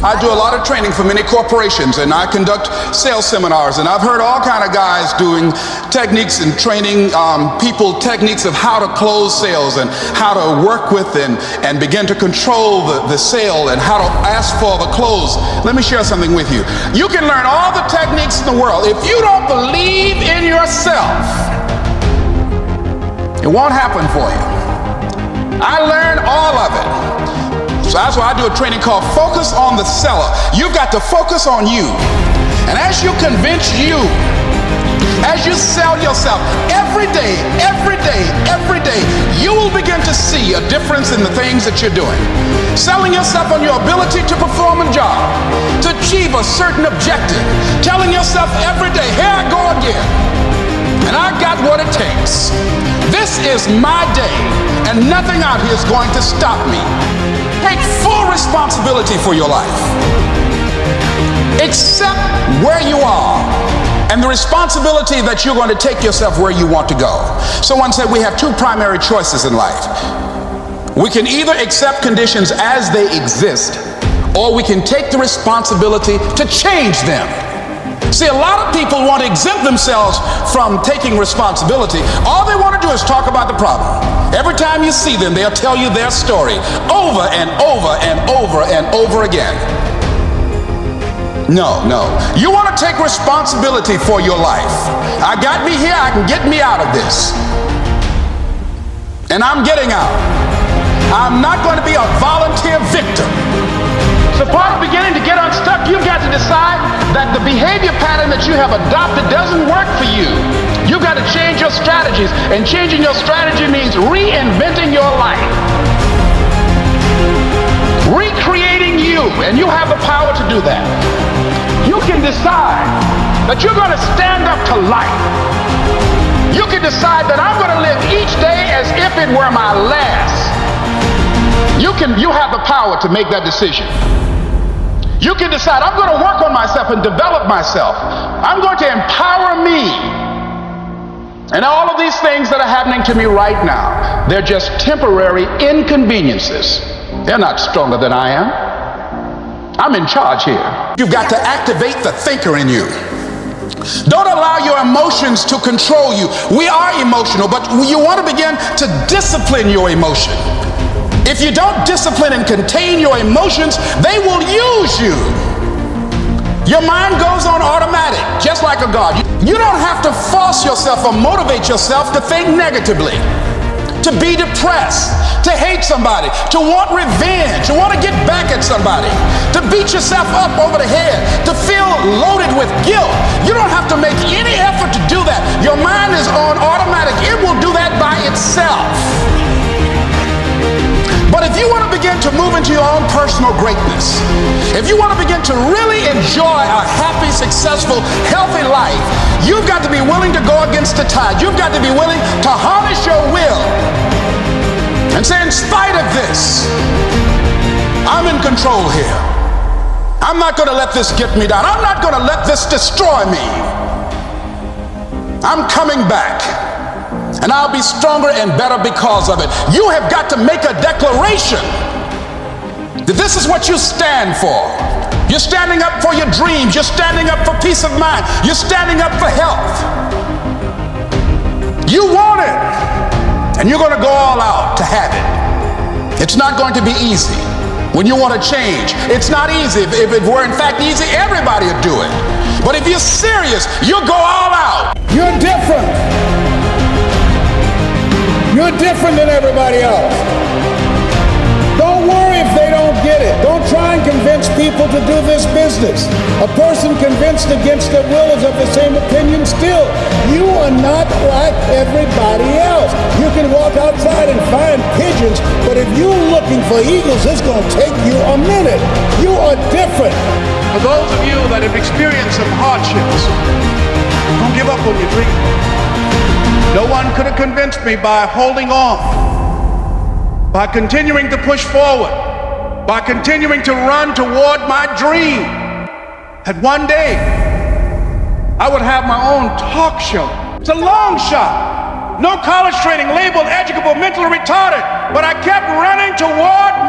I do a lot of training for many corporations, and I conduct sales seminars, and I've heard all kind of guys doing techniques and training people techniques of how to close sales and how to work with and begin to control the sale and how to ask for the close. Let me share something with you. You can learn all the techniques in the world. If you don't believe in yourself, it won't happen for you. I learned all of it. So that's why I do a training called Focus on the Seller. You've got to focus on you. And as you convince you, as you sell yourself every day, you will begin to see a difference in the things that you're doing. Selling yourself on your ability to perform a job, to achieve a certain objective. Telling yourself every day, here I go again. And I got what it takes. This is my day, and nothing out here is going to stop me. Take full responsibility for your life. Accept where you are and the responsibility that you're going to take yourself where you want to go. Someone said we have two primary choices in life. We can either accept conditions as they exist, or we can take the responsibility to change them. See, a lot of people want to exempt themselves from taking responsibility. All they want to do is talk about the problem. Every time you see them, they'll tell you their story over and over and over and over again. No. You want to take responsibility for your life. I got me here, I can get me out of this. And I'm getting out. I'm not going to be a volunteer victim. So part of beginning to get unstuck, you've got to decide that the behavior pattern that you have adopted doesn't work for you. You've got to change your strategies, and changing your strategy means reinventing your life. Recreating you, and you have the power to do that. You can decide that you're going to stand up to life. You can decide that I'm going to live each day as if it were my last. You have the power to make that decision. You can decide, I'm going to work on myself and develop myself. I'm going to empower me. And all of these things that are happening to me right now, they're just temporary inconveniences. They're not stronger than I am. I'm in charge here. You've got to activate the thinker in you. Don't allow your emotions to control you. We are emotional, but you want to begin to discipline your emotion. If you don't discipline and contain your emotions, they will use you. Your mind goes on automatic, just like a God. You don't have to force yourself or motivate yourself to think negatively, to be depressed, to hate somebody, to want revenge, to want to get back at somebody, to beat yourself up over the head, to feel loaded with guilt. You don't have to make any effort to do that. Your mind is on automatic. It will do that by itself. But if you want to begin to move into your own personal greatness, if you want to begin to really enjoy a happy, successful, healthy life, you've got to be willing to go against the tide. You've got to be willing to harness your will and say, in spite of this, I'm in control here. I'm not going to let this get me down. I'm not going to let this destroy me. I'm coming back. And I'll be stronger and better because of it. You have got to make a declaration that this is what you stand for. You're standing up for your dreams. You're standing up for peace of mind. You're standing up for health. You want it, and you're going to go all out to have it. It's not going to be easy. When you want to change, it's not easy. If it were in fact easy, everybody would do it. But if you're serious, you'll go all out. You're different. You're different than everybody else. Don't worry if they don't get it. Don't try and convince people to do this business. A person convinced against their will is of the same opinion still. You are not like everybody else. You can walk outside and find pigeons, but if you're looking for eagles, it's going to take you a minute. You are different. For those of you that have experienced some hardships, don't give up on your dream. No one could have convinced me by holding on, by continuing to push forward, by continuing to run toward my dream, that one day I would have my own talk show. It's a long shot. No college training, labeled educable, mentally retarded, but I kept running toward